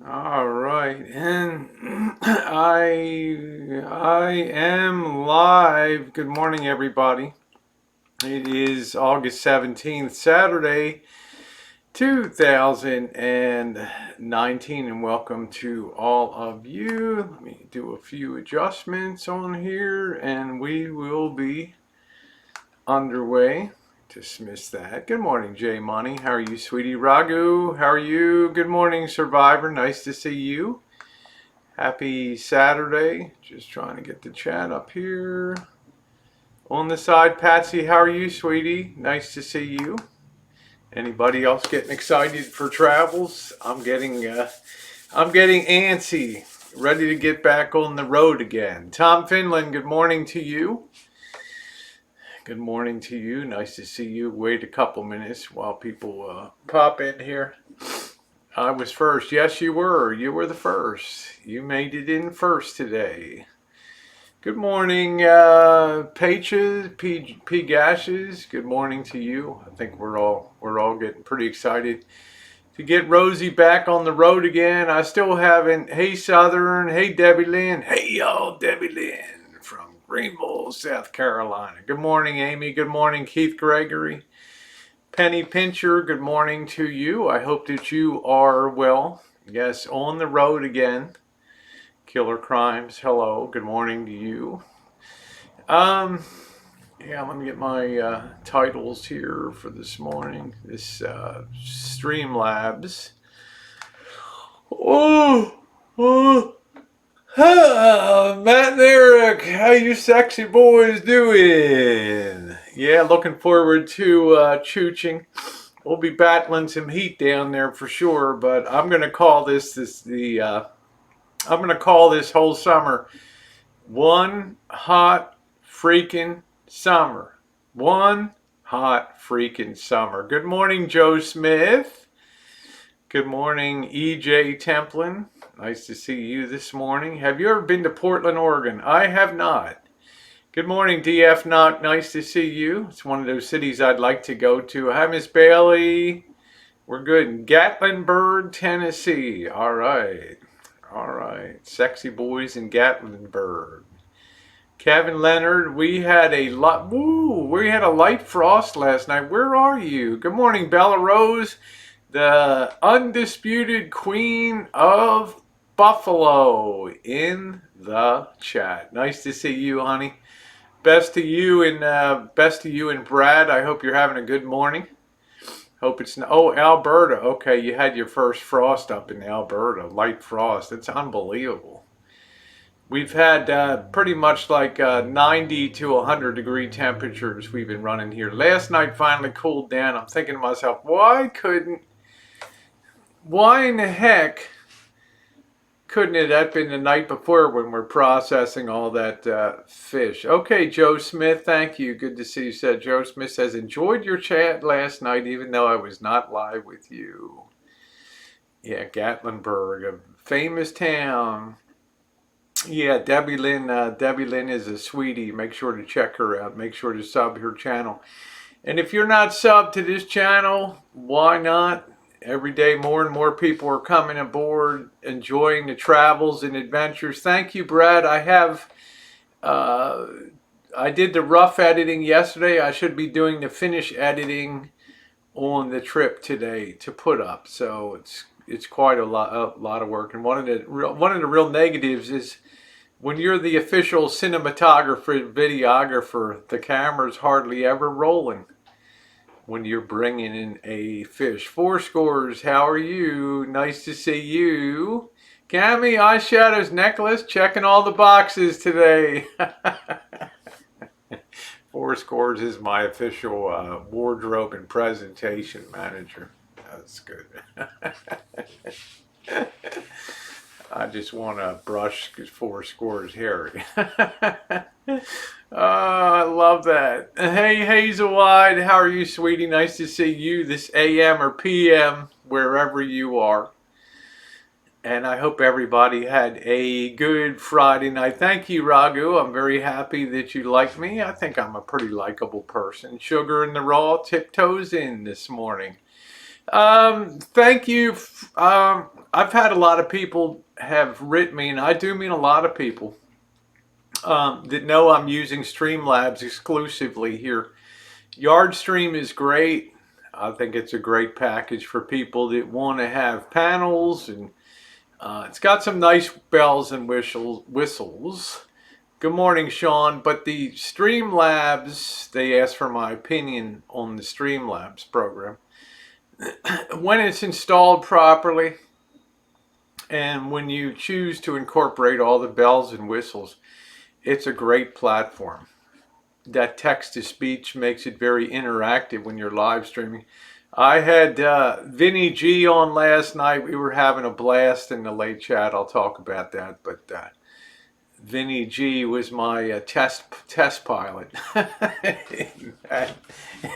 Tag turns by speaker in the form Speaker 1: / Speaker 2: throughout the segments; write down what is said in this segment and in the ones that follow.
Speaker 1: All right, and I am live. Good morning, everybody. It is August 17th, Saturday, 2019, and welcome to all of you. Let me do a few adjustments on here, and we will be underway. Dismiss that. Good morning, Jay Money. How are you, sweetie? Raghu, how are you? Good morning, Survivor. Nice to see you. Happy Saturday. Just trying to get the chat up here. On the side, Patsy, how are you, sweetie? Nice to see you. Anybody else getting excited for travels? I'm getting antsy, ready to get back on the road again. Tom Finland, good morning to you. Good morning to you. Nice to see you. Wait a couple minutes while people pop in here. I was first. Yes, you were. You were the first. You made it in first today. Good morning, Pages, P Gashes. Good morning to you. I think we're all getting pretty excited to get Rosie back on the road again. I still haven't. Hey, Southern. Hey, Debbie Lynn. Hey, y'all, Debbie Lynn from Greenville, South Carolina. Good morning, Amy. Good morning, Keith Gregory. Penny Pincher, good morning to you. I hope that you are well. Yes, on the road again. Killer Crimes, hello. Good morning to you. Yeah, let me get my titles here for this morning. This Streamlabs. Matt and Eric, how you sexy boys doing? Yeah, looking forward to chooching. We'll be battling some heat down there for sure, but I'm gonna call this whole summer one hot freaking summer. One hot freaking summer. Good morning, Joe Smith. Good morning, EJ Templin. Nice to see you this morning. Have you ever been to Portland, Oregon? I have not. Good morning, DF Knock. Nice to see you. It's one of those cities I'd like to go to. Hi, Miss Bailey. We're good in Gatlinburg, Tennessee. All right. All right. Sexy boys in Gatlinburg. Kevin Leonard, we had a light frost last night. Where are you? Good morning, Bella Rose, the undisputed queen of Buffalo in the chat. Nice to see you, honey. Best to you and Brad. I hope you're having a good morning. Hope it's Alberta. Okay, you had your first frost up in Alberta, light frost. It's unbelievable. We've had pretty much like 90 to 100 degree temperatures we've been running here. Last night finally cooled down. I'm thinking to myself, why in the heck couldn't it have been the night before when we're processing all that fish? Okay, Joe Smith, thank you. Good to see you. Said Joe Smith says, enjoyed your chat last night even though I was not live with you. Yeah, Gatlinburg, a famous town. Yeah, Debbie Lynn is a sweetie. Make sure to check her out. Make sure to sub her channel. And if you're not subbed to this channel, why not? Every day more and more people are coming aboard, enjoying the travels and adventures. Thank you, Brad. I did the rough editing yesterday. I should be doing the finish editing on the trip today to put up. So it's quite a lot of work. And one of the real negatives is when you're the official cinematographer, videographer, the camera's hardly ever rolling when you're bringing in a fish. Four Scores, how are you? Nice to see you. Cami, eyeshadows, necklace, checking all the boxes today. Four Scores is my official wardrobe and presentation manager. That's good. I just want to brush Four Scores hairy. I love that. Hey, Hazelwide, how are you, sweetie? Nice to see you this AM or PM, wherever you are. And I hope everybody had a good Friday night. Thank you, Raghu. I'm very happy that you like me. I think I'm a pretty likable person. Sugar in the Raw, tiptoes in this morning. Thank you. I've had a lot of people have written me, and I do mean a lot of people, that know I'm using Streamlabs exclusively here. Yardstream is great. I think it's a great package for people that want to have panels, and it's got some nice bells and whistles. Good morning, Sean. But the Streamlabs, they asked for my opinion on the Streamlabs program. When it's installed properly, and when you choose to incorporate all the bells and whistles, it's a great platform. That text-to-speech makes it very interactive when you're live streaming. I had Vinny G on last night. We were having a blast in the late chat. I'll talk about that. But Vinny G was my test pilot.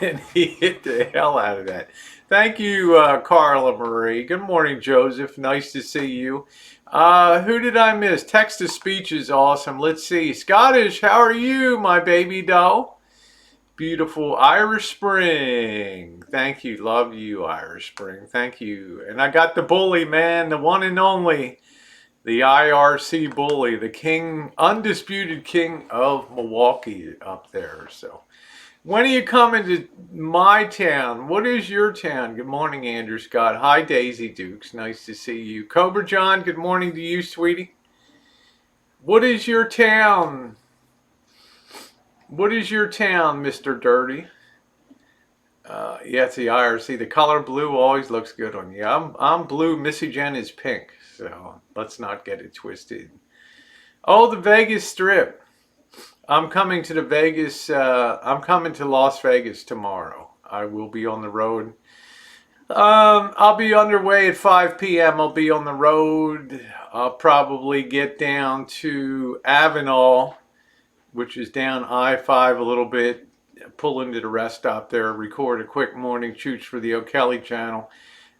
Speaker 1: And he hit the hell out of that. Thank you, Carla Marie. Good morning, Joseph. Nice to see you. Who did I miss? Text-to-speech is awesome. Let's see. Scottish, how are you, my baby doll? Beautiful Irish Spring. Thank you. Love you, Irish Spring. Thank you. And I got the bully, man, the one and only, the IRC bully, the king, undisputed king of Milwaukee up there. So when are you coming to my town? What is your town? Good morning, Andrew Scott. Hi, Daisy Dukes. Nice to see you. Cobra John, good morning to you, sweetie. What is your town? What is your town, Mr. Dirty? Yeah, it's the IRC. The color blue always looks good on you. I'm blue. Missy Jenn is pink. So let's not get it twisted. Oh, the Vegas Strip. I'm coming to the Vegas. I'm coming to Las Vegas tomorrow. I will be on the road. I'll be underway at 5 p.m. I'll be on the road. I'll probably get down to Avenal, which is down I-5 a little bit, pull into the rest stop there, record a quick morning shoots for the O'Kelly channel.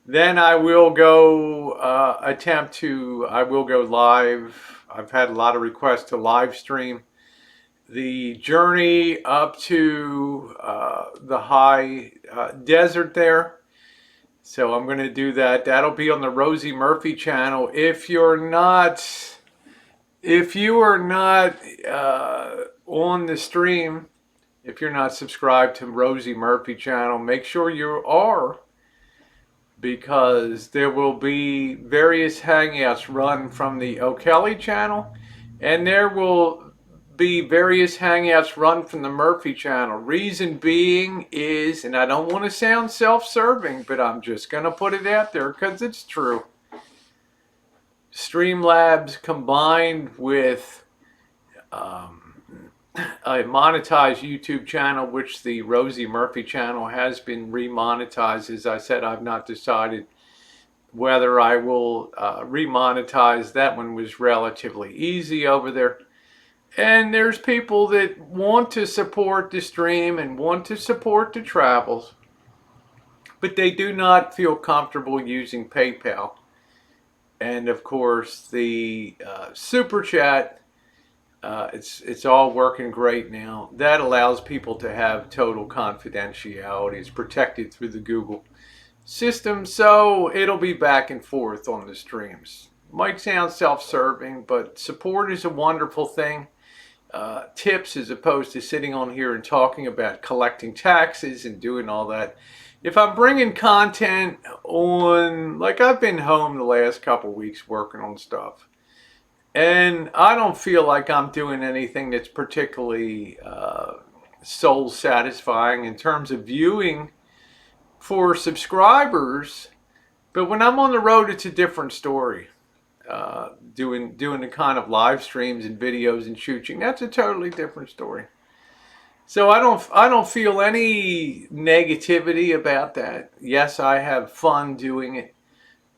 Speaker 1: Then I will go I will go live. I've had a lot of requests to live stream the journey up to the high desert there. So I'm going to do that. That'll be on the Rosie Murphy channel. If you are not on the stream, if you're not subscribed to Rosie Murphy channel, make sure you are, because there will be various hangouts run from the O'Kelly channel, and there will be various hangouts run from the Murphy channel. Reason being is, and I don't want to sound self-serving, but I'm just going to put it out there because it's true. Streamlabs combined with a monetized YouTube channel, which the Rosie Murphy channel has been remonetized. As I said, I've not decided whether I will remonetize. That one was relatively easy over there. And there's people that want to support the stream and want to support the travels, but they do not feel comfortable using PayPal. And of course, the Super Chat, it's all working great now. That allows people to have total confidentiality. It's protected through the Google system, so it'll be back and forth on the streams. Might sound self-serving, but support is a wonderful thing. Tips, as opposed to sitting on here and talking about collecting taxes and doing all that. If I'm bringing content on, like I've been home the last couple weeks working on stuff, and I don't feel like I'm doing anything that's particularly soul satisfying in terms of viewing for subscribers, but when I'm on the road, it's a different story. Doing the kind of live streams and videos and shooting, that's a totally different story. So I don't feel any negativity about that. Yes, I have fun doing it,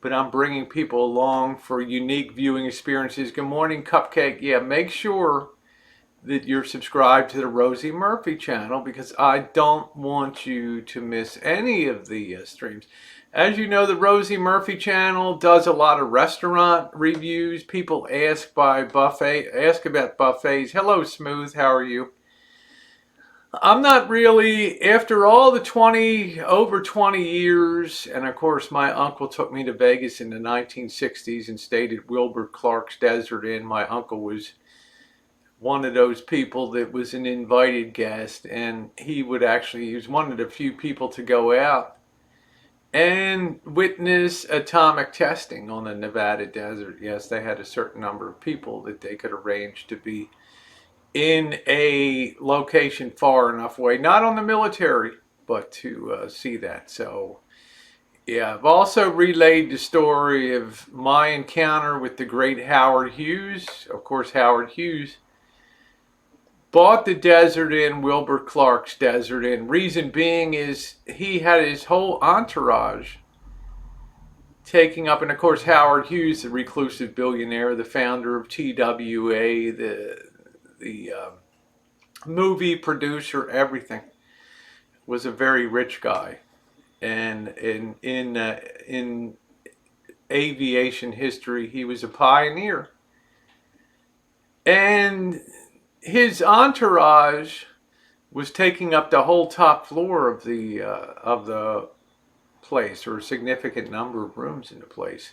Speaker 1: but I'm bringing people along for unique viewing experiences. Good morning, Cupcake. Yeah, make sure that you're subscribed to the Rosie Murphy channel, because I don't want you to miss any of the streams. As you know, the Rosie Murphy channel does a lot of restaurant reviews. People ask about buffets. Hello, Smooth. How are you? I'm not really, after all the over 20 years, and of course my uncle took me to Vegas in the 1960s and stayed at Wilbur Clark's Desert Inn. My uncle was one of those people that was an invited guest, and he was one of the few people to go out and witness atomic testing on the Nevada desert. Yes, they had a certain number of people that they could arrange to be in a location far enough away, not on the military, but to see that. So, yeah, I've also relayed the story of my encounter with the great Howard Hughes. Of course, Howard Hughes bought the Desert Inn, Wilbur Clark's Desert Inn. Reason being is he had his whole entourage taking up, and of course Howard Hughes, the reclusive billionaire, the founder of TWA, the movie producer, everything, was a very rich guy, and in aviation history, he was a pioneer, and his entourage was taking up the whole top floor of the place, or a significant number of rooms in the place.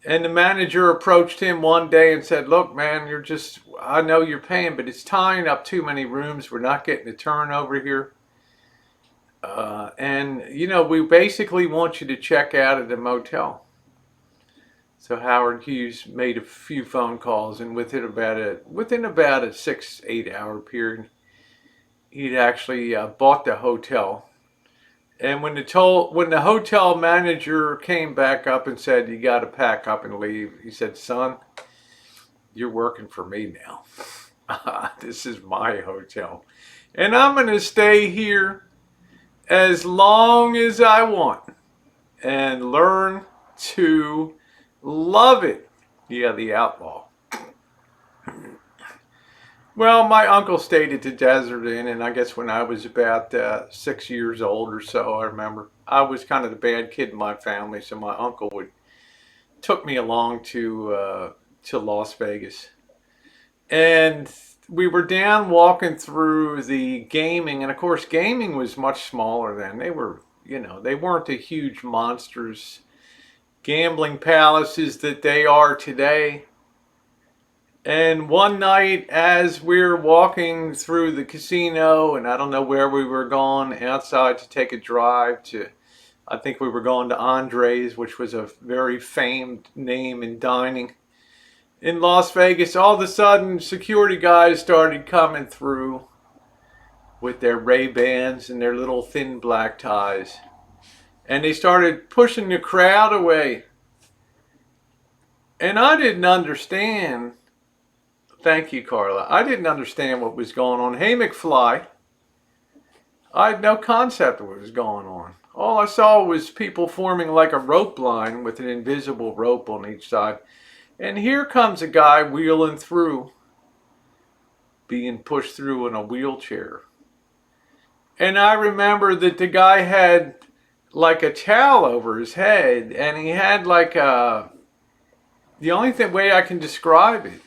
Speaker 1: And the manager approached him one day and said, "Look, man, I know you're paying, but it's tying up too many rooms. We're not getting a turnover here. And, we basically want you to check out of the motel." So Howard Hughes made a few phone calls, and within about a 6-8 hour period, he'd actually bought the hotel. And when the hotel manager came back up and said, "You got to pack up and leave," he said, "Son, you're working for me now. This is my hotel, and I'm going to stay here as long as I want and learn to love it." Yeah, the outlaw. Well, my uncle stayed at the Desert Inn, and I guess when I was about 6 years old or so, I remember I was kind of the bad kid in my family, so my uncle took me along to Las Vegas, and we were down walking through the gaming, and of course, gaming was much smaller then. They weren't the huge monsters, gambling palaces that they are today. And one night, as we're walking through the casino, and I don't know where we were going, outside to take a drive I think we were going to Andre's, which was a very famed name in dining in Las Vegas. All of a sudden, security guys started coming through with their Ray-Bans and their little thin black ties. And they started pushing the crowd away. And I didn't understand. Thank you, Carla. I didn't understand what was going on. Hey, McFly. I had no concept of what was going on. All I saw was people forming like a rope line with an invisible rope on each side. And here comes a guy wheeling through, being pushed through in a wheelchair. And I remember that the guy had like a towel over his head, and he had like the only way I can describe it,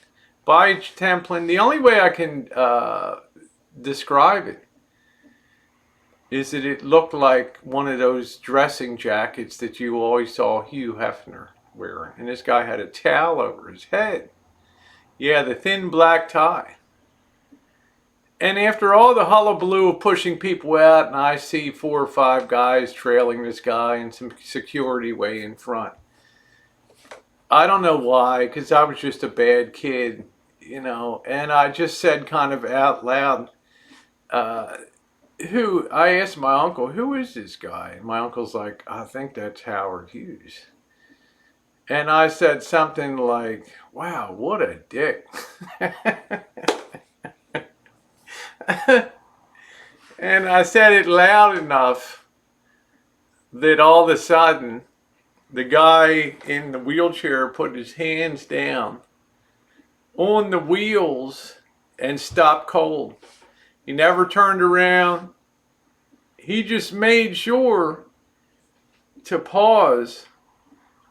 Speaker 1: by Templin, the only way I can describe it is that it looked like one of those dressing jackets that you always saw Hugh Hefner wearing. And this guy had a towel over his head. Yeah, the thin black tie. And after all the hullabaloo of pushing people out, and I see 4 or 5 guys trailing this guy and some security way in front. I don't know why, because I was just a bad kid, and I just said kind of out loud, I asked my uncle, "Who is this guy?" And my uncle's like, "I think that's Howard Hughes." And I said something like, "Wow, what a dick." And I said it loud enough that all of a sudden, the guy in the wheelchair put his hands down on the wheels and stopped cold. He never turned around. He just made sure to pause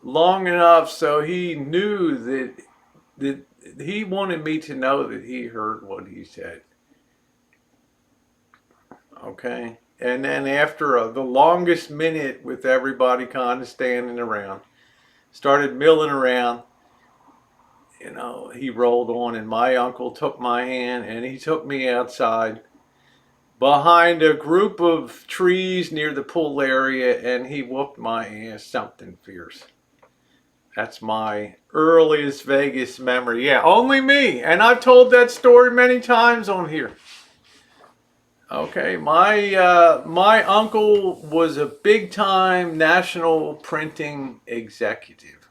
Speaker 1: long enough so he knew that he wanted me to know that he heard what he said. Okay. And then after the longest minute with everybody kind of standing around, started milling around, he rolled on, and my uncle took my hand and he took me outside behind a group of trees near the pool area, and he whooped my ass something fierce. That's my earliest Vegas memory. Yeah, only me. And I've told that story many times on here. Okay, my uncle was a big time national printing executive,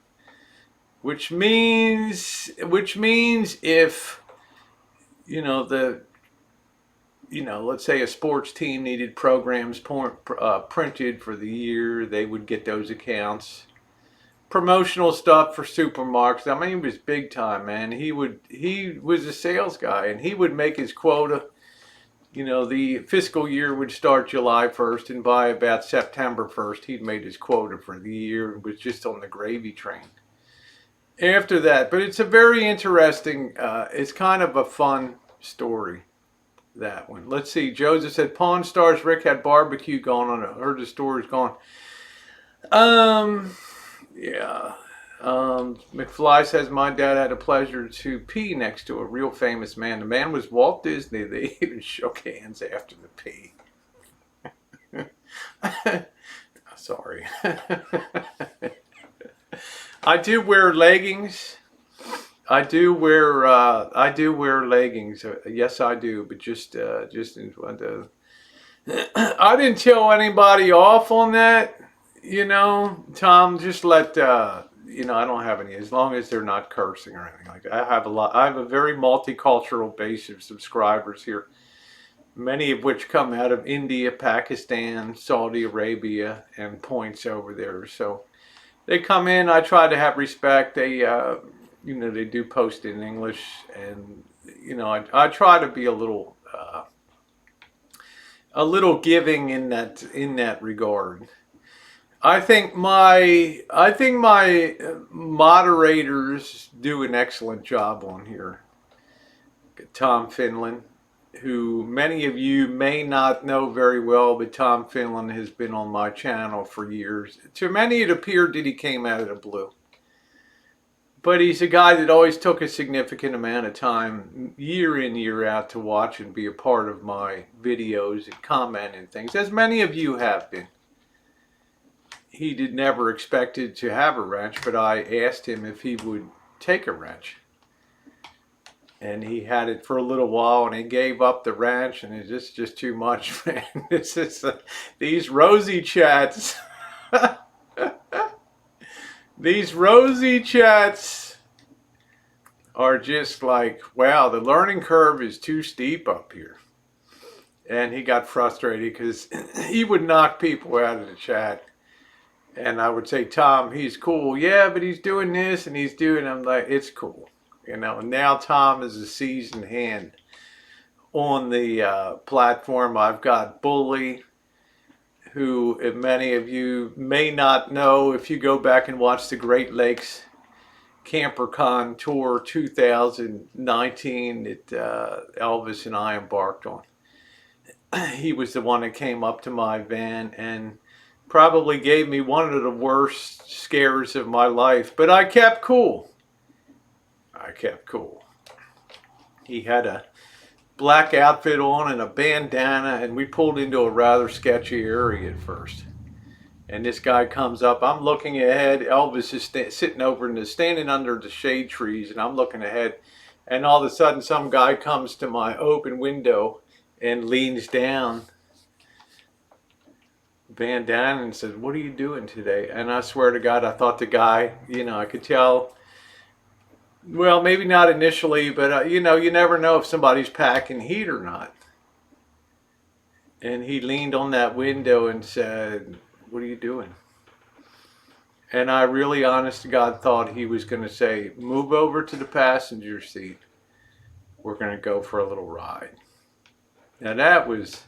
Speaker 1: which means if the let's say a sports team needed programs printed for the year, they would get those accounts. Promotional stuff for supermarkets. I mean, he was big time, man. He was a sales guy, and he would make his quota. The fiscal year would start July 1st, and by about September 1st, he'd made his quota for the year and was just on the gravy train after that. But it's a very interesting, it's kind of a fun story, that one. Let's see. Joseph said, Pawn Stars Rick had barbecue going on. I heard the story's gone. Yeah. McFly says, my dad had a pleasure to pee next to a real famous man. The man was Walt Disney. They even shook hands after the pee. Sorry. I do wear leggings. I do wear leggings. Yes, I do. But just in front of. I didn't tell anybody off on that. Tom, just let, I don't have any, as long as they're not cursing or anything like that. I have a very multicultural base of subscribers here, many of which come out of India, Pakistan, Saudi Arabia, and points over there. So they come in, I try to have respect. They, they do post in English, and, I try to be a little giving in that regard. I think my moderators do an excellent job on here. Tom Finland, who many of you may not know very well, but Tom Finland has been on my channel for years. To many it appeared that he came out of the blue. But he's a guy that always took a significant amount of time, year in, year out, to watch and be a part of my videos and comment and things, as many of you have been. He never expected to have a ranch, but I asked him if he would take a ranch. And he had it for a little while, and he gave up the ranch, and it's just too much, man. These Rosie chats. These Rosie chats are just like, wow, the learning curve is too steep up here. And he got frustrated because he would knock people out of the chat. And I would say, Tom, he's cool. Yeah, but he's doing this and he's doing, I'm like, it's cool. And now Tom is a seasoned hand on the platform. I've got Bully, who many of you may not know if you go back and watch the Great Lakes CamperCon Tour 2019 that Elvis and I embarked on. He was the one that came up to my van and probably gave me one of the worst scares of my life, but I kept cool. He had a black outfit on and a bandana, and we pulled into a rather sketchy area at first. And this guy comes up, I'm looking ahead, Elvis is sitting over and standing under the shade trees, and I'm looking ahead, and all of a sudden some guy comes to my open window and leans down, bandana, and says, what are you doing today? And I swear to God, I thought the guy, I could tell, well, maybe not initially, but you never know if somebody's packing heat or not. And he leaned on that window and said, what are you doing? And I really, honest to God, thought he was going to say, move over to the passenger seat. We're going to go for a little ride. Now that was,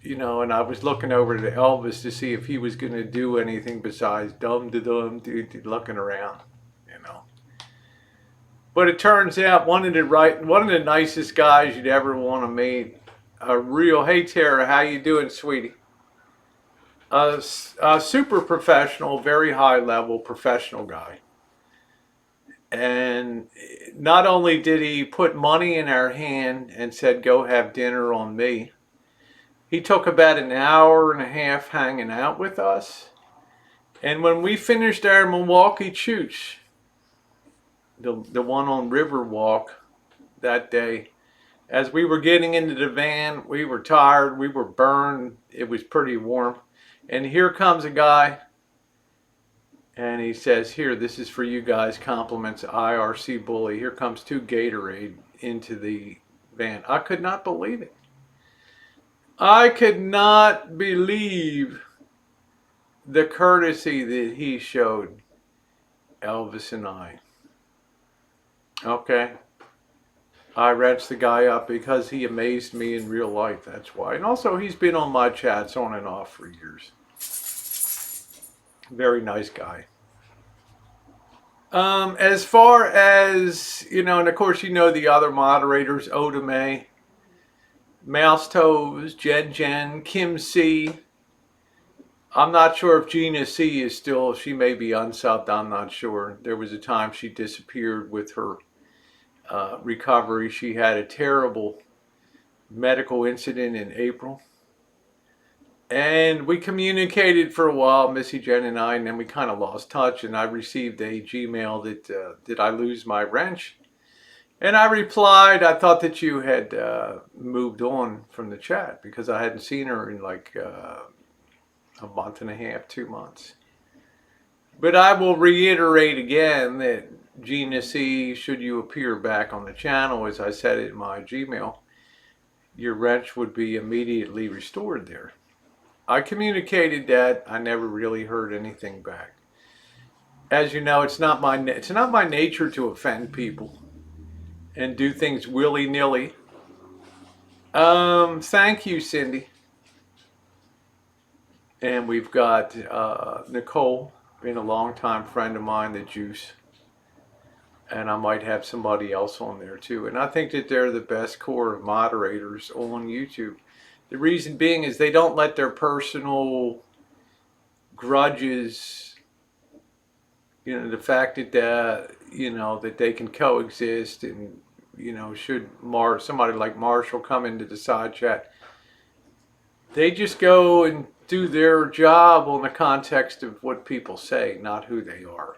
Speaker 1: and I was looking over to Elvis to see if he was going to do anything besides dum-de-dum, looking around, But it turns out one of the nicest guys you'd ever want to meet. Hey Tara, how you doing, sweetie? A super professional, very high level professional guy. And not only did he put money in our hand and said, go have dinner on me, he took about an hour and a half hanging out with us. And when we finished our Milwaukee Chooch, the one on Riverwalk that day, as we were getting into the van, we were tired, we were burned, it was pretty warm. And here comes a guy and he says, here, this is for you guys, compliments IRC Bully. Here comes 2 Gatorade into the van. I could not believe it. I could not believe the courtesy that he showed Elvis and I. Okay. I wrenched the guy up because he amazed me in real life, that's why. And also, he's been on my chats on and off for years. Very nice guy. As far as, and of course, the other moderators, Oda May, Mouse Toes, Jen, Kim C. I'm not sure if Gina C is still, she may be unsubbed, I'm not sure. There was a time she disappeared with her recovery. She had a terrible medical incident in April. And we communicated for a while, Missy Jenn and I, and then we kind of lost touch. And I received a Gmail that, did I lose my wrench? And I replied, I thought that you had moved on from the chat because I hadn't seen her in like a month and a half, 2 months. But I will reiterate again that Gina C, should you appear back on the channel, as I said in my Gmail, your wrench would be immediately restored there. I communicated that. I never really heard anything back. As you know, it's not my nature to offend people and do things willy-nilly. Thank you, Cindy. And we've got Nicole, been a long-time friend of mine, the Juice. And I might have somebody else on there too. And I think that they're the best core of moderators on YouTube. The reason being is they don't let their personal grudges, the fact that that they can coexist, and should somebody like Marshall come into the side chat, they just go and do their job on the context of what people say, not who they are,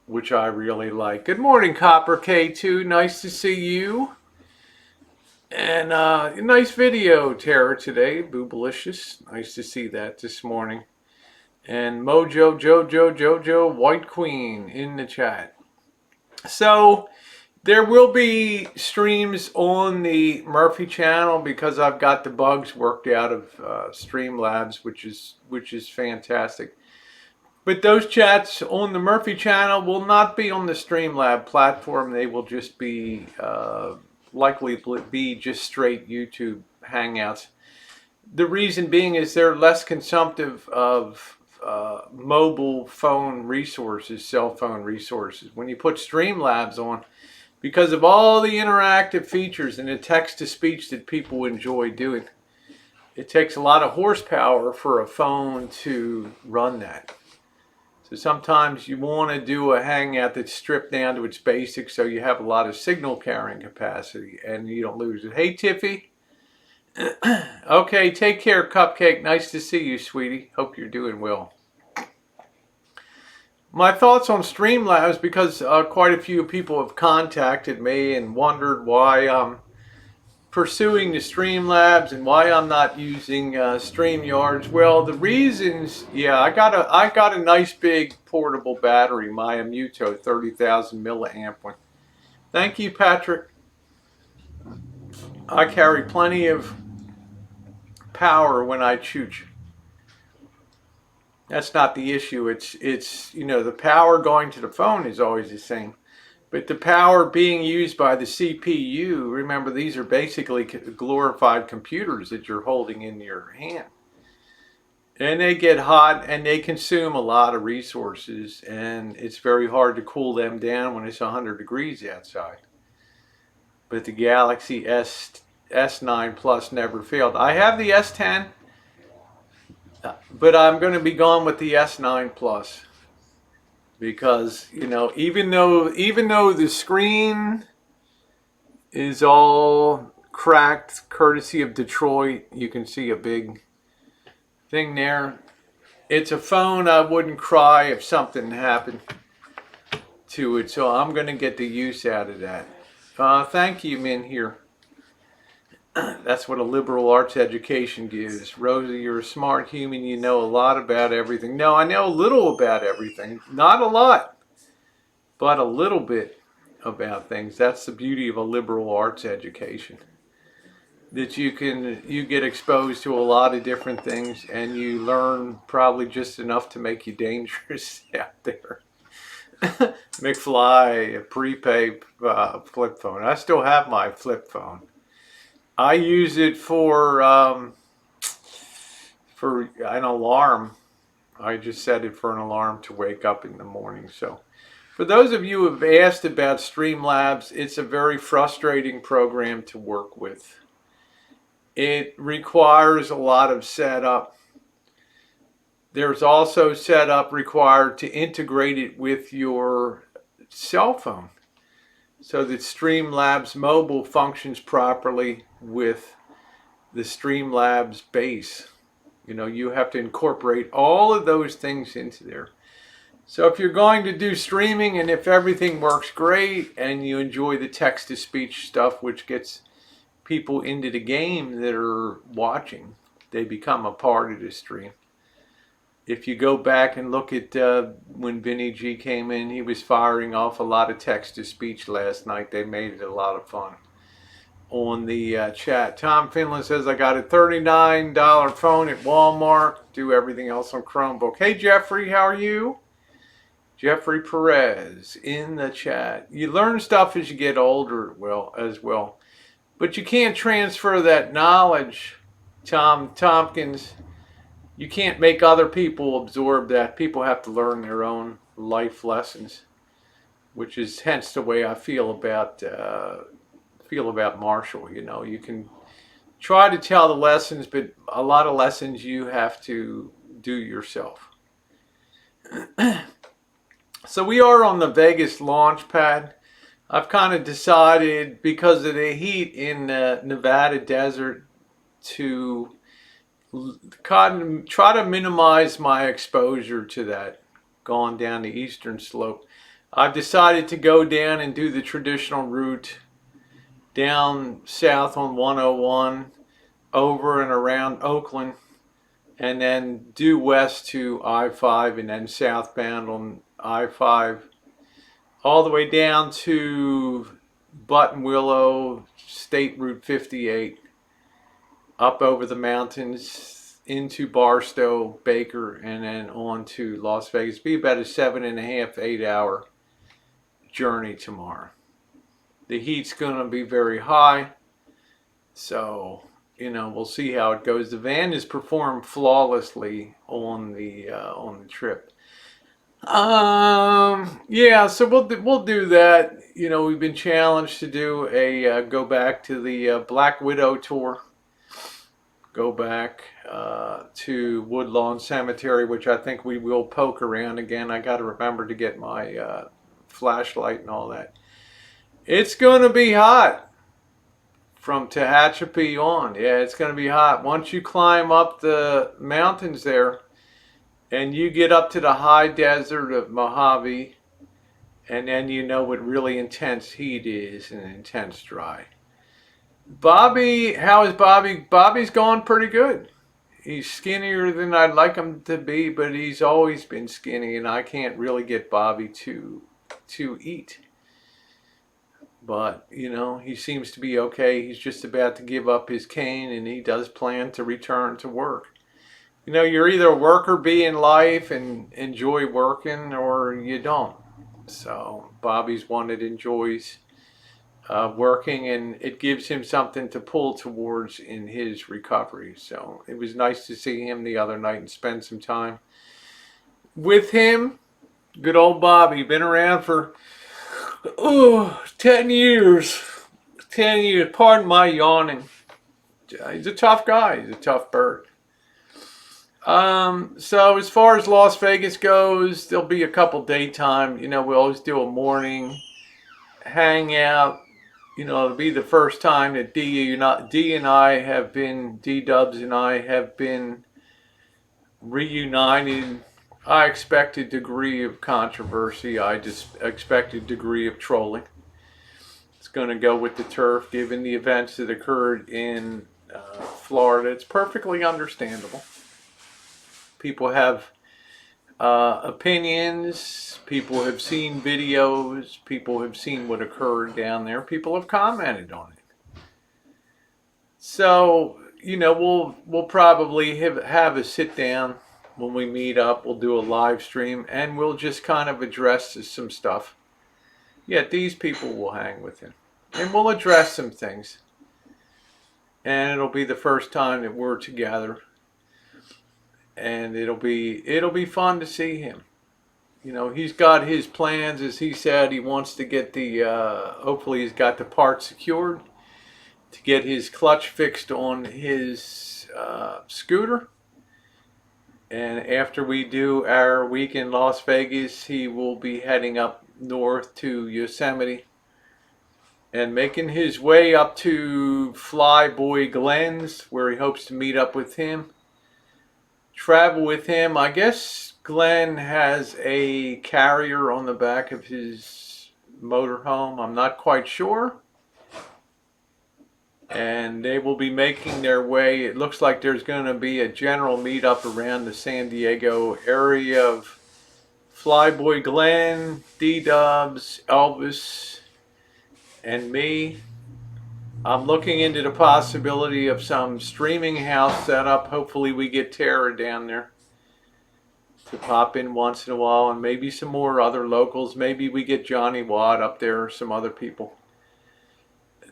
Speaker 1: which I really like. Good morning, Copper K2. Nice to see you. And nice video, Tara, today. Boobalicious. Nice to see that this morning. And Jojo, White Queen in the chat. So there will be streams on the Murphy channel because I've got the bugs worked out of Streamlabs, which is fantastic. But those chats on the Murphy channel will not be on the Streamlab platform. They will just be likely be just straight YouTube hangouts. The reason being is they're less consumptive of mobile phone resources, cell phone resources. When you put Streamlabs on, because of all the interactive features and the text-to-speech that people enjoy doing, it takes a lot of horsepower for a phone to run that. So sometimes you want to do a hangout that's stripped down to its basics so you have a lot of signal carrying capacity and you don't lose it. Hey, Tiffy. Okay, take care, Cupcake. Nice to see you, sweetie. Hope you're doing well. My thoughts on Streamlabs, because quite a few people have contacted me and wondered why I'm pursuing the Streamlabs and why I'm not using StreamYards. Well, the reasons, I got a nice big portable battery, my Amuto 30,000 milliamp one. Thank you, Patrick. I carry plenty of power when I chooch. That's not the issue. It's the power going to the phone is always the same. But the power being used by the CPU, remember, these are basically glorified computers that you're holding in your hand. And they get hot and they consume a lot of resources, and it's very hard to cool them down when it's 100 degrees outside. But the Galaxy S9 Plus never failed. I have the S10, but I'm going to be gone with the S9 Plus because, you know, even though the screen is all cracked courtesy of Detroit, you can see a big thing there. It's a phone I wouldn't cry if something happened to it, so I'm going to get the use out of that. Thank you, Min here. That's what a liberal arts education gives. Rosie, you're a smart human. You know a lot about everything. No, I know a little about everything. Not a lot, but a little bit about things. That's the beauty of a liberal arts education. That you get exposed to a lot of different things and you learn probably just enough to make you dangerous out there. McFly, a prepaid flip phone. I still have my flip phone. I use it for an alarm. I just set it for an alarm to wake up in the morning. So for those of you who have asked about Streamlabs, it's a very frustrating program to work with. It requires a lot of setup. There's also setup required to integrate it with your cell phone so that Streamlabs Mobile functions properly with the Streamlabs base. You know, you have to incorporate all of those things into there. So if you're going to do streaming and if everything works great and you enjoy the text-to-speech stuff, which gets people into the game that are watching, they become a part of the stream. If you go back and look at when Vinny G came in, he was firing off a lot of text-to-speech last night. They made it a lot of fun on the chat. Tom Finland says, I got a $39 phone at Walmart. Do everything else on Chromebook. Hey, Jeffrey, how are you? Jeffrey Perez in the chat. You learn stuff as you get older as well. But you can't transfer that knowledge, Tom Tompkins. You can't make other people absorb that. People have to learn their own life lessons, which is hence the way I feel about Marshall. You know, you can try to tell the lessons, but a lot of lessons you have to do yourself. So we are on the Vegas launch pad. I've kind of decided, because of the heat in the Nevada desert, to try to minimize my exposure to that going down the eastern slope. I've decided to go down and do the traditional route down south on 101 over and around Oakland, and then due west to I-5 and then southbound on I-5 all the way down to Buttonwillow, State Route 58, up over the mountains into Barstow, Baker, and then on to Las Vegas. Be about a 7.5, 8 hour journey tomorrow. The heat's going to be very high, so you know, we'll see how it goes. The van has performed flawlessly on the trip. Yeah, so we'll do that. You know, we've been challenged to do a go back to the Black Widow tour. Go back to Woodlawn Cemetery, which I think we will poke around again. I got to remember to get my flashlight and all that. It's going to be hot from Tehachapi on. Yeah, it's going to be hot. Once you climb up the mountains there and you get up to the high desert of Mojave, and then you know what really intense heat is and intense dry. Bobby, how is Bobby? Bobby's going pretty good. He's skinnier than I'd like him to be, but he's always been skinny, and I can't really get Bobby to eat. But, you know, he seems to be okay. He's just about to give up his cane, and he does plan to return to work. You know, you're either a worker bee in life and enjoy working, or you don't. So Bobby's one that enjoys working, and it gives him something to pull towards in his recovery. So it was nice to see him the other night and spend some time with him. Good old Bobby, been around for 10 years. 10 years. Pardon my yawning. He's a tough guy. He's a tough bird. So as far as Las Vegas goes, there'll be a couple daytime. You know, we always do a morning hangout. You know, it'll be the first time that D and I have been, D-Dubs and I have been reunited. I expect a degree of controversy. I just expect a degree of trolling. It's going to go with the turf, given the events that occurred in Florida. It's perfectly understandable. People have opinions. People have seen videos. People have seen what occurred down there. People have commented on it. So, you know, we'll probably have a sit down when we meet up. We'll do a live stream and we'll just kind of address some stuff. Yeah, these people will hang with him. And we'll address some things. And it'll be the first time that we're together. And it'll be fun to see him. You know, he's got his plans. As he said, he wants to get the, hopefully he's got the part secured to get his clutch fixed on his scooter. And after we do our week in Las Vegas, he will be heading up north to Yosemite and making his way up to Flyboy Glenn's, where he hopes to meet up with him. Travel with him. I guess Glenn has a carrier on the back of his motorhome. I'm not quite sure. And they will be making their way. It looks like there's going to be a general meetup around the San Diego area of Flyboy Glenn, D-Dubs, Elvis, and me. I'm looking into the possibility of some streaming house setup. Hopefully we get Tara down there to pop in once in a while, and maybe some more other locals. Maybe we get Johnny Watt up there or some other people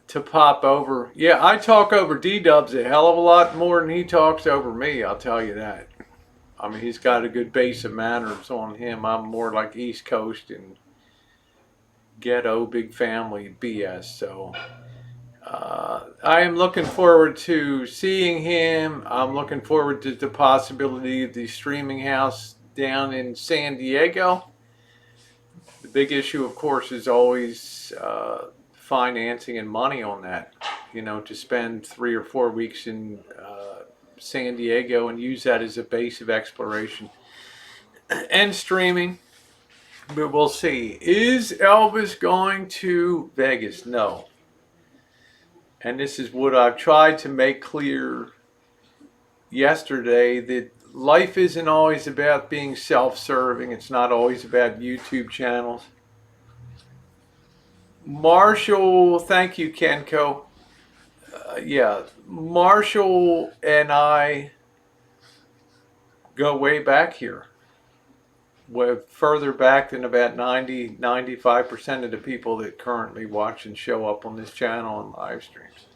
Speaker 1: to pop over. Yeah, I talk over D-Dubs a hell of a lot more than he talks over me, I'll tell you that. I mean, he's got a good base of manners on him. I'm more like East Coast and ghetto, big family BS, so... I am looking forward to seeing him. I'm looking forward to the possibility of the streaming house down in San Diego. The big issue, of course, is always financing and money on that. You know, to spend 3 or 4 weeks in San Diego and use that as a base of exploration and streaming. But we'll see. Is Elvis going to Vegas? No. And this is what I've tried to make clear yesterday, that life isn't always about being self-serving. It's not always about YouTube channels. Marshall, thank you, Kenko. Yeah, Marshall and I go way back here. We're further back than about 95% of the people that currently watch and show up on this channel and live streams.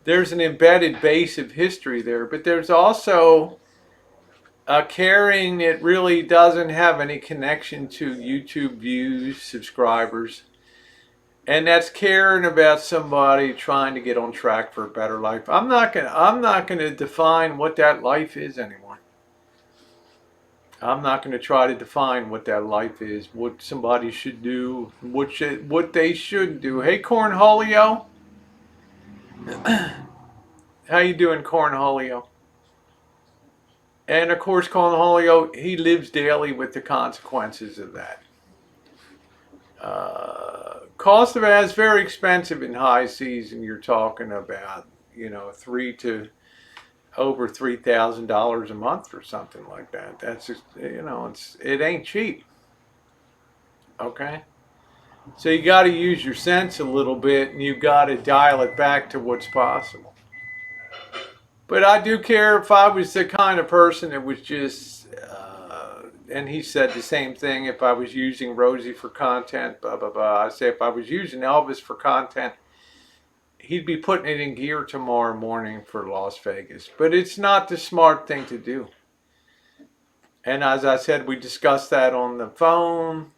Speaker 1: There's an embedded base of history there, but there's also a caring that really doesn't have any connection to YouTube views, subscribers. And that's caring about somebody trying to get on track for a better life. I'm not gonna define what that life is anymore. I'm not going to try to define what that life is, what somebody should do, what they should do. Hey, Cornholio. How you doing, Cornholio? And of course, Cornholio, he lives daily with the consequences of that. Cost of that is very expensive in high season. You're talking about, you know, over $3,000 a month or something like that. That's just, you know, it ain't cheap. Okay? So you got to use your sense a little bit, and you got to dial it back to what's possible. But I do care if I was the kind of person that was just, and he said the same thing, if I was using Rosie for content, blah, blah, blah. I say if I was using Elvis for content, he'd be putting it in gear tomorrow morning for Las Vegas. But it's not the smart thing to do. And as I said, we discussed that on the phone.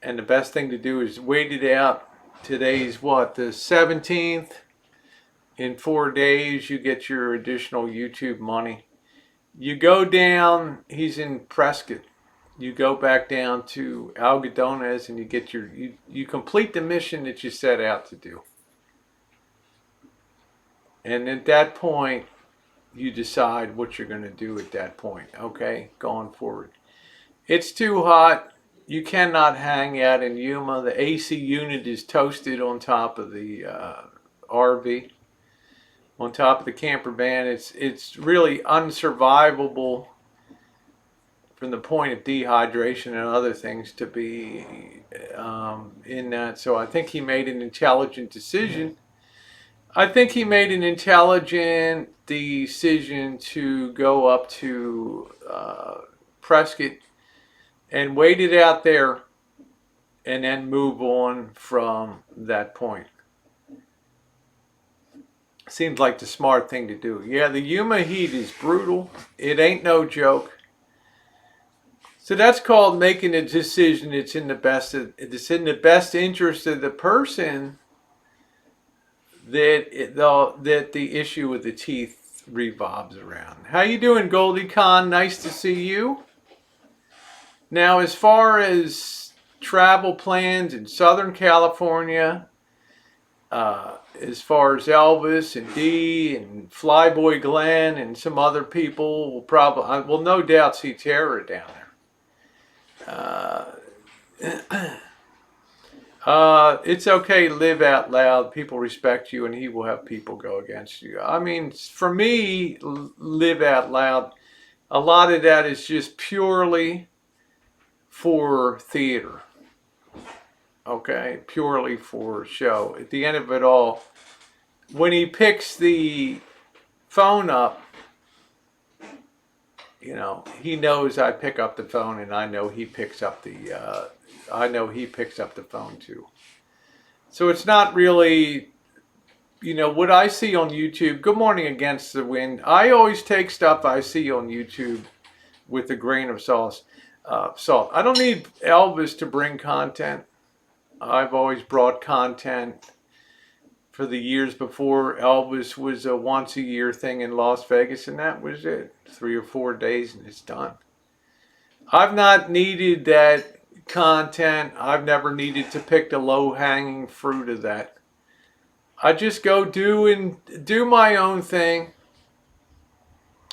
Speaker 1: And the best thing to do is wait it out. Today's what, the 17th? In 4 days, you get your additional YouTube money. You go down, he's in Prescott. You go back down to Algodones and you get you complete the mission that you set out to do. And at that point, you decide what you're going to do at that point, okay, going forward. It's too hot. You cannot hang out in Yuma. The AC unit is toasted on top of the RV, on top of the camper van. It's really unsurvivable from the point of dehydration and other things to be in that. So I think he made an intelligent decision. I think he made an intelligent decision to go up to Prescott and wait it out there and then move on from that point. Seems like the smart thing to do. Yeah, the Yuma heat is brutal. It ain't no joke. So that's called making a decision that's in the best interest of the person that the issue with the teeth revolves around. How you doing, Goldie Con? Nice to see you. Now, as far as travel plans in Southern California, as far as Elvis and Dee and Flyboy Glenn and some other people will no doubt see terror down there. It's okay to live out loud. People respect you and he will have people go against you. I mean, for me, live out loud, a lot of that is just purely for theater. Okay, purely for show. At the end of it all, when he picks the phone up, you know, he knows I pick up the phone, and I know he picks up the phone too. So it's not really, you know, what I see on YouTube. Good morning, Against the Wind. I always take stuff I see on YouTube with a grain of salt. I don't need Elvis to bring content. I've always brought content for the years before. Elvis was a once a year thing in Las Vegas, and that was it. 3 or 4 days and it's done. I've not needed that content. I've never needed to pick the low hanging fruit of that. I just go do my own thing,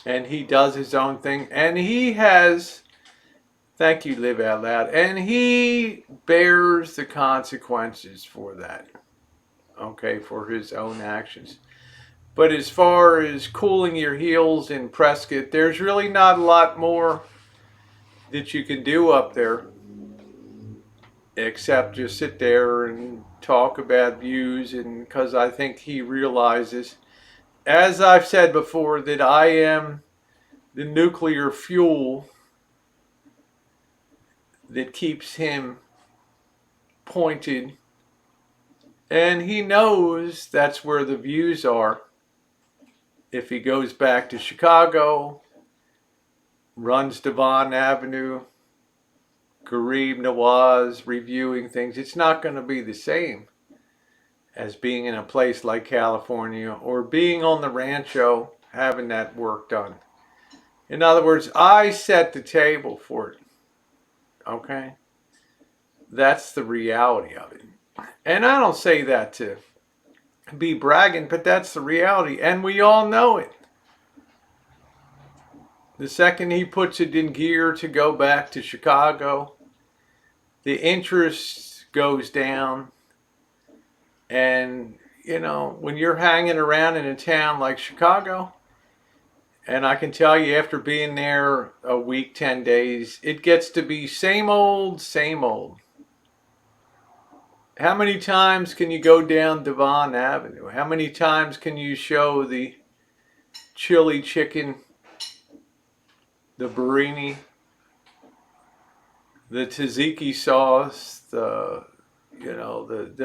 Speaker 1: and he does his own thing, and he has, thank you, Live Out Loud, and he bears the consequences for that, okay, for his own actions. But as far as cooling your heels in Prescott, there's really not a lot more that you can do up there except just sit there and talk about views. And because I think he realizes, as I've said before, that I am the nuclear fuel that keeps him pointed, and he knows that's where the views are. If he goes back to Chicago, runs Devon Avenue, Garib Nawaz, reviewing things, it's not going to be the same as being in a place like California or being on the Rancho, having that work done. In other words, I set the table for it. Okay? That's the reality of it. And I don't say that to be bragging, but that's the reality, and we all know it. The second he puts it in gear to go back to Chicago, the interest goes down. And, you know, when you're hanging around in a town like Chicago, and I can tell you after being there a week, 10 days, it gets to be same old, same old. How many times can you go down Devon Avenue? How many times can you show the chili chicken, the burrito, the tzatziki sauce, the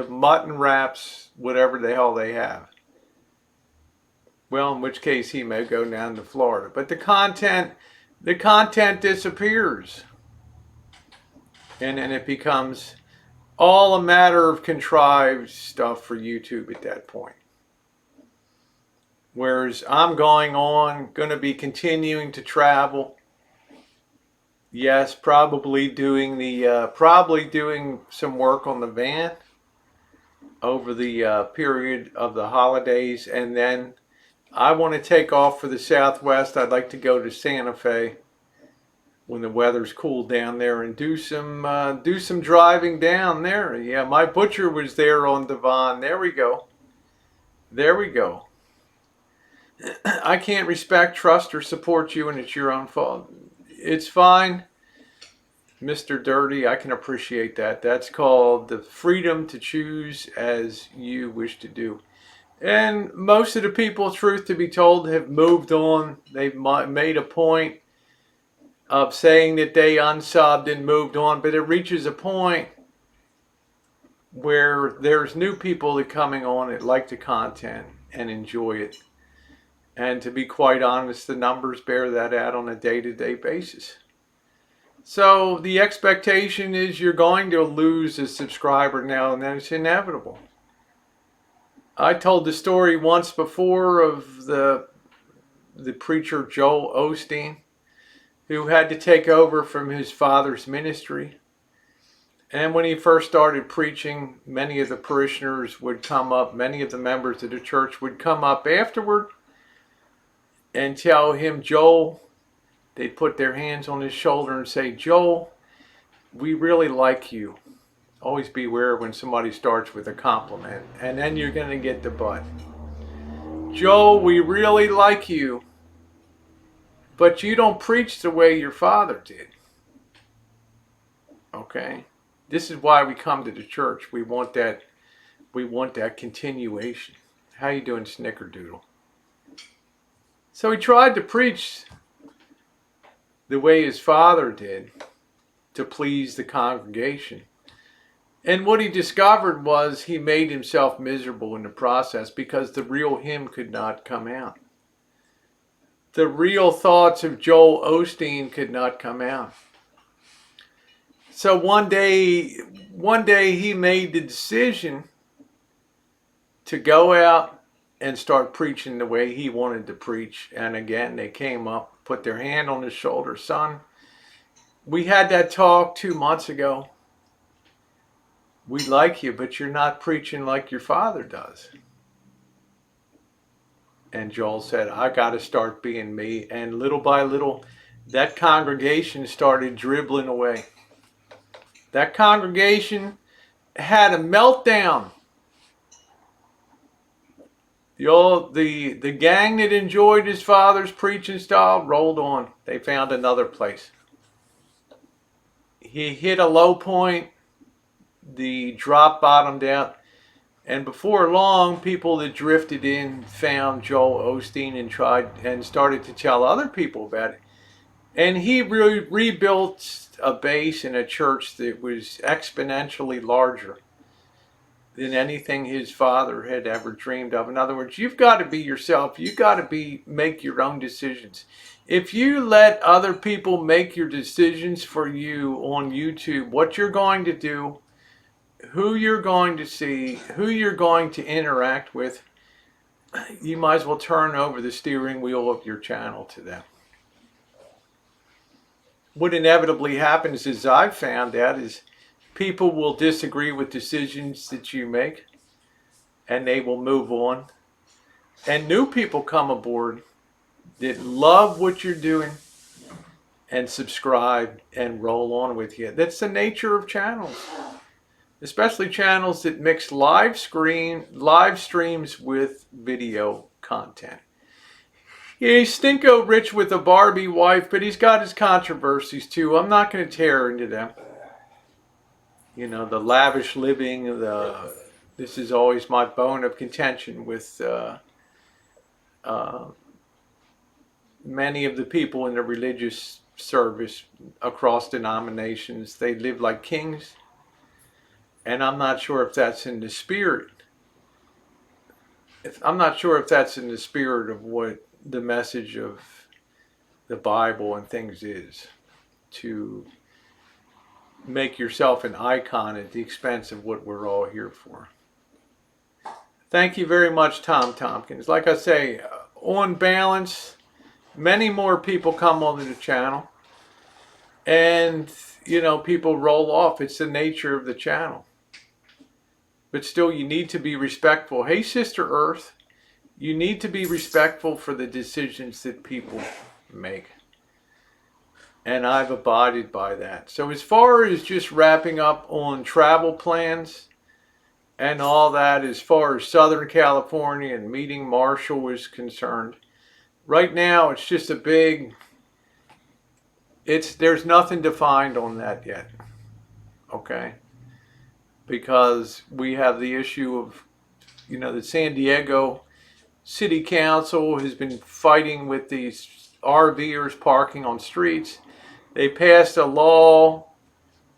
Speaker 1: mutton wraps, whatever the hell they have? Well, in which case he may go down to Florida. But the content disappears. And then it becomes all a matter of contrived stuff for YouTube at that point. Whereas I'm going to be continuing to travel. Yes, probably doing some work on the van over the period of the holidays, and then I want to take off for the Southwest. I'd like to go to Santa Fe when the weather's cool down there and do some driving down there. Yeah, my butcher was there on Devon. There we go. There we go. I can't respect, trust, or support you, and it's your own fault. It's fine, Mr. Dirty. I can appreciate that. That's called the freedom to choose as you wish to do. And most of the people, truth to be told, have moved on. They've made a point of saying that they unsubbed and moved on, but it reaches a point where there's new people that coming on that like the content and enjoy it. And to be quite honest, the numbers bear that out on a day-to-day basis. So the expectation is you're going to lose a subscriber now and then. It's inevitable. I told the story once before of the preacher Joel Osteen, who had to take over from his father's ministry. And when he first started preaching, many of the parishioners would come up, many of the members of the church would come up afterward and tell him, Joel, they'd put their hands on his shoulder and say, Joel, we really like you. Always beware when somebody starts with a compliment, and then you're going to get the butt. Joel, we really like you, but you don't preach the way your father did. Okay? This is why we come to the church. We want that continuation. How you doing, Snickerdoodle? So he tried to preach the way his father did to please the congregation. And what he discovered was he made himself miserable in the process because the real him could not come out. The real thoughts of Joel Osteen could not come out. So one day he made the decision to go out and start preaching the way he wanted to preach. And again, they came up, put their hand on his shoulder. Son, we had that talk 2 months ago. We like you, but you're not preaching like your father does. And Joel said, I got to start being me. And little by little, that congregation started dribbling away. That congregation had a meltdown. The gang that enjoyed his father's preaching style rolled on. They found another place. He hit a low point. The drop bottomed out. And before long, people that drifted in found Joel Osteen and started to tell other people about it. And he rebuilt a base in a church that was exponentially larger than anything his father had ever dreamed of. In other words, you've got to be yourself. You've got to make your own decisions. If you let other people make your decisions for you on YouTube, what you're going to do, who you're going to see, who you're going to interact with, you might as well turn over the steering wheel of your channel to them. What inevitably happens, as I've found out, is people will disagree with decisions that you make, and they will move on. And new people come aboard that love what you're doing and subscribe and roll on with you. That's the nature of channels, especially channels that mix live streams with video content. Yeah, he's stinko rich with a Barbie wife, but he's got his controversies too. I'm not going to tear into them. You know, the lavish living, this is always my bone of contention with many of the people in the religious service across denominations. They live like kings, and I'm not sure if that's in the spirit. I'm not sure if that's in the spirit of what the message of the Bible and things is, to make yourself an icon at the expense of what we're all here for. Thank you very much, Tom Tompkins. Like I say, on balance, many more people come onto the channel. And, you know, people roll off. It's the nature of the channel. But still, you need to be respectful. Hey, Sister Earth, you need to be respectful for the decisions that people make. And I've abided by that. So as far as just wrapping up on travel plans and all that, as far as Southern California and meeting Marshall is concerned, right now it's just a big, there's nothing defined on that yet. Okay? Because we have the issue of, you know, the San Diego City Council has been fighting with these RVers parking on streets. They passed a law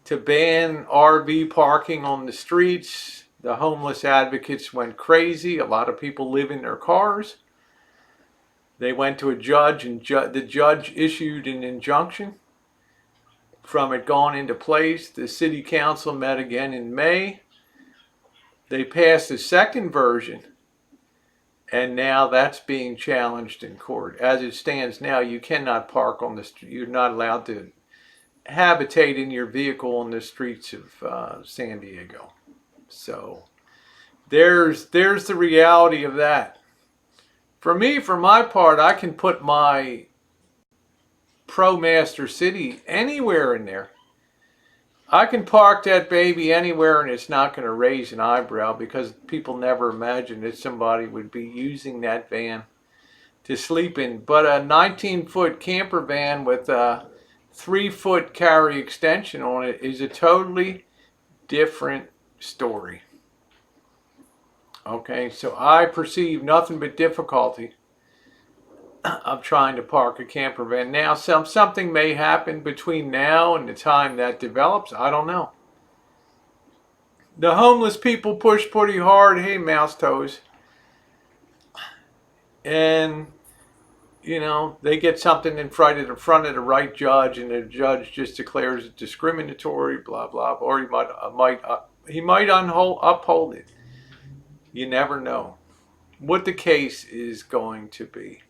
Speaker 1: to ban RV parking on the streets. The homeless advocates went crazy. A lot of people live in their cars. They went to a judge, and the judge issued an injunction from it going into place. The city council met again in May. They passed a second version, and now that's being challenged in court. As it stands now, you cannot park on the street. You're not allowed to habitate in your vehicle on the streets of San Diego. So there's the reality of that. For me, for my part, I can put my ProMaster City anywhere in there. I can park that baby anywhere and it's not going to raise an eyebrow, because people never imagined that somebody would be using that van to sleep in. But a 19-foot camper van with a 3-foot carry extension on it is a totally different story. Okay, so I perceive nothing but difficulty of trying to park a camper van. Now, something may happen between now and the time that develops. I don't know. The homeless people push pretty hard. Hey, mouse toes. And, you know, they get something in front of the right judge, and the judge just declares it discriminatory, blah, blah, or he might uphold it. You never know what the case is going to be.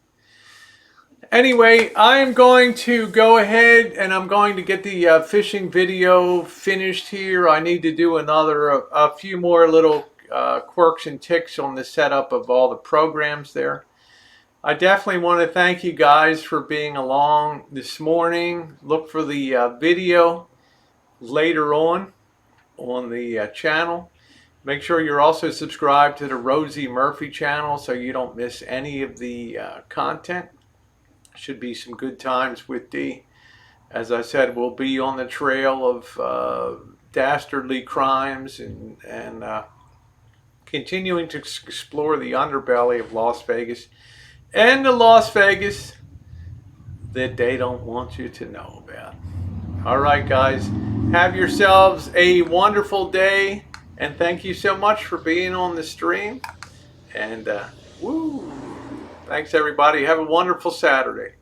Speaker 1: Anyway, I am going to go ahead and I'm going to get the fishing video finished here. I need to do a few more little quirks and ticks on the setup of all the programs there. I definitely want to thank you guys for being along this morning. Look for the video later on the channel. Make sure you're also subscribed to the Rosie Murphy channel so you don't miss any of the content. Should be some good times with Dee. As I said, we'll be on the trail of dastardly crimes and continuing to explore the underbelly of Las Vegas and the Las Vegas that they don't want you to know about. All right, guys, have yourselves a wonderful day, and thank you so much for being on the stream. And thanks, everybody. Have a wonderful Saturday.